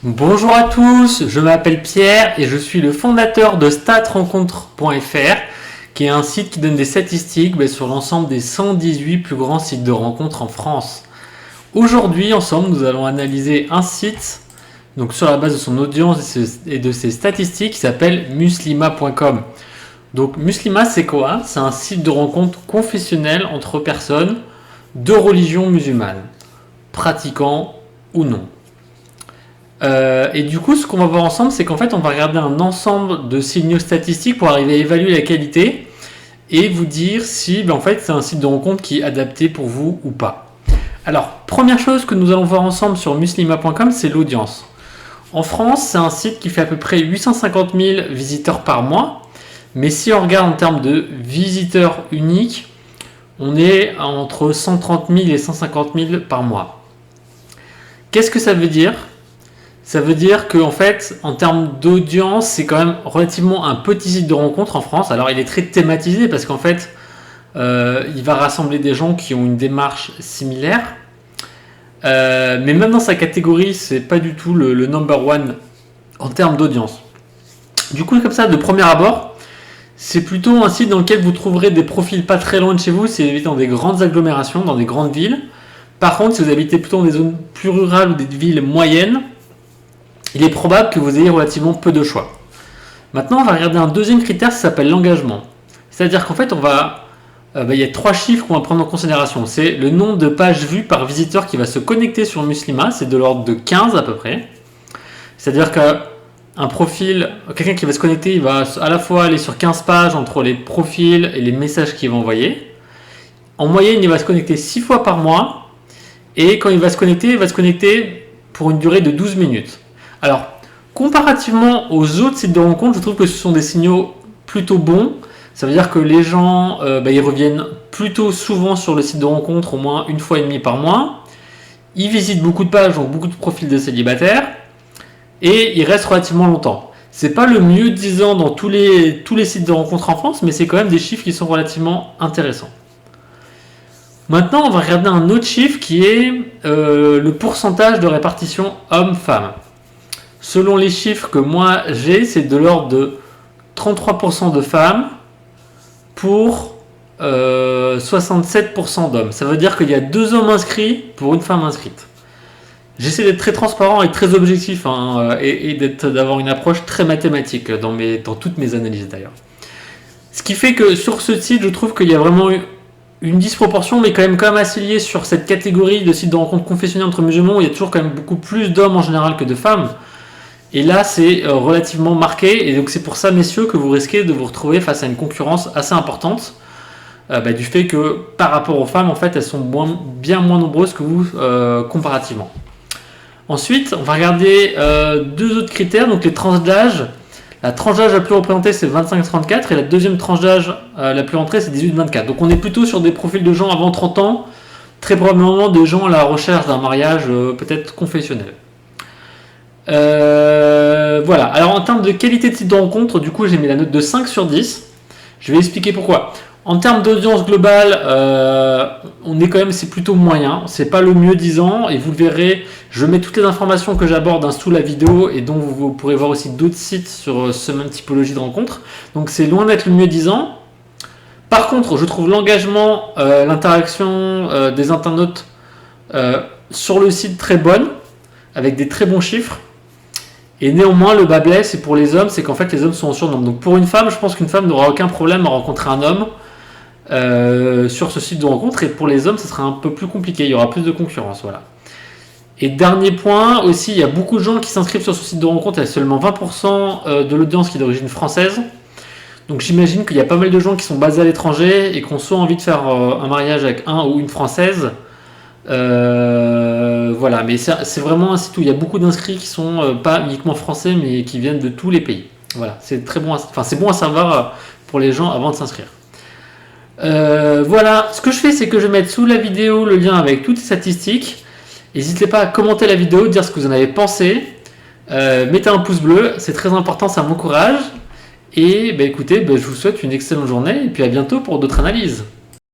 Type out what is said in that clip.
Bonjour à tous, je m'appelle Pierre et je suis le fondateur de statrencontre.fr qui est un site qui donne des statistiques sur l'ensemble des 118 plus grands sites de rencontres en France. Aujourd'hui, ensemble, nous allons analyser un site donc sur la base de son audience et de ses statistiques qui s'appelle muslima.com. Donc Muslima, c'est quoi? C'est un site de rencontre confessionnel entre personnes de religion musulmane, pratiquants ou non. Et du coup, ce qu'on va voir ensemble, c'est qu'en fait, on va regarder un ensemble de signaux statistiques pour arriver à évaluer la qualité et vous dire si en fait, c'est un site de rencontre qui est adapté pour vous ou pas. Alors, première chose que nous allons voir ensemble sur muslima.com, c'est l'audience. En France, c'est un site qui fait à peu près 850 000 visiteurs par mois. Mais si on regarde en termes de visiteurs uniques, on est entre 130 000 et 150 000 par mois. Qu'est-ce que ça veut dire ? Ça veut dire qu'en fait, en termes d'audience, c'est quand même relativement un petit site de rencontre en France. Alors, il est très thématisé parce qu'en fait, il va rassembler des gens qui ont une démarche similaire. Mais même dans sa catégorie, c'est pas du tout le number one en termes d'audience. Du coup, comme ça, de premier abord, c'est plutôt un site dans lequel vous trouverez des profils pas très loin de chez vous, c'est dans des grandes agglomérations, dans des grandes villes. Par contre, si vous habitez plutôt dans des zones plus rurales ou des villes moyennes, il est probable que vous ayez relativement peu de choix. Maintenant, on va regarder un deuxième critère, ça s'appelle l'engagement. C'est-à-dire qu'en fait, il y a 3 chiffres qu'on va prendre en considération. C'est le nombre de pages vues par visiteur qui va se connecter sur Muslima, c'est de l'ordre de 15 à peu près. C'est-à-dire qu'un profil, quelqu'un qui va se connecter, il va à la fois aller sur 15 pages entre les profils et les messages qu'il va envoyer. En moyenne, il va se connecter 6 fois par mois. Et quand il va se connecter pour une durée de 12 minutes. Alors, comparativement aux autres sites de rencontres, je trouve que ce sont des signaux plutôt bons. Ça veut dire que les gens ils reviennent plutôt souvent sur le site de rencontre, au moins une fois et demie par mois. Ils visitent beaucoup de pages, donc beaucoup de profils de célibataires. Et ils restent relativement longtemps. C'est pas le mieux disant dans tous les sites de rencontres en France, mais c'est quand même des chiffres qui sont relativement intéressants. Maintenant, on va regarder un autre chiffre qui est le pourcentage de répartition homme-femme. Selon les chiffres que moi j'ai, c'est de l'ordre de 33% de femmes pour 67% d'hommes. Ça veut dire qu'il y a 2 hommes inscrits pour une femme inscrite. J'essaie d'être très transparent et très objectif et d'avoir une approche très mathématique dans toutes mes analyses d'ailleurs. Ce qui fait que sur ce site, je trouve qu'il y a vraiment une disproportion, mais quand même assez liée sur cette catégorie de sites de rencontres confessionnelles entre musulmans où il y a toujours quand même beaucoup plus d'hommes en général que de femmes. Et là, c'est relativement marqué. Et donc, c'est pour ça, messieurs, que vous risquez de vous retrouver face à une concurrence assez importante du fait que par rapport aux femmes, en fait, elles sont bien moins nombreuses que vous comparativement. Ensuite, on va regarder 2 autres critères. Donc, les tranches d'âge. La tranche d'âge la plus représentée, c'est 25-34. Et la deuxième tranche d'âge la plus rentrée, c'est 18-24. Donc, on est plutôt sur des profils de gens avant 30 ans. Très probablement des gens à la recherche d'un mariage peut-être confessionnel. Voilà, alors en termes de qualité de site de rencontre, du coup j'ai mis la note de 5 sur 10. Je vais expliquer pourquoi. En termes d'audience globale, on est quand même, c'est plutôt moyen, c'est pas le mieux disant, et vous le verrez, je mets toutes les informations que j'aborde sous la vidéo et dont vous pourrez voir aussi d'autres sites sur ce même typologie de rencontre. Donc c'est loin d'être le mieux disant. Par contre, je trouve l'engagement, l'interaction des internautes sur le site très bonne, avec des très bons chiffres. Et néanmoins, le bas blesse, c'est pour les hommes, c'est qu'en fait les hommes sont en surnombre. Donc pour une femme, je pense qu'une femme n'aura aucun problème à rencontrer un homme sur ce site de rencontre. Et pour les hommes, ça sera un peu plus compliqué, il y aura plus de concurrence. Voilà. Et dernier point aussi, il y a beaucoup de gens qui s'inscrivent sur ce site de rencontre, il y a seulement 20% de l'audience qui est d'origine française. Donc j'imagine qu'il y a pas mal de gens qui sont basés à l'étranger et qui ont soit envie de faire un mariage avec un ou une française. Voilà, mais c'est vraiment un site où il y a beaucoup d'inscrits qui sont pas uniquement français mais qui viennent de tous les pays. Voilà, c'est très bon, c'est bon à savoir pour les gens avant de s'inscrire. Voilà, ce que je fais, c'est que je vais mettre sous la vidéo le lien avec toutes les statistiques. N'hésitez pas à commenter la vidéo, dire ce que vous en avez pensé. Mettez un pouce bleu, c'est très important, ça m'encourage. Et écoutez, je vous souhaite une excellente journée et puis à bientôt pour d'autres analyses.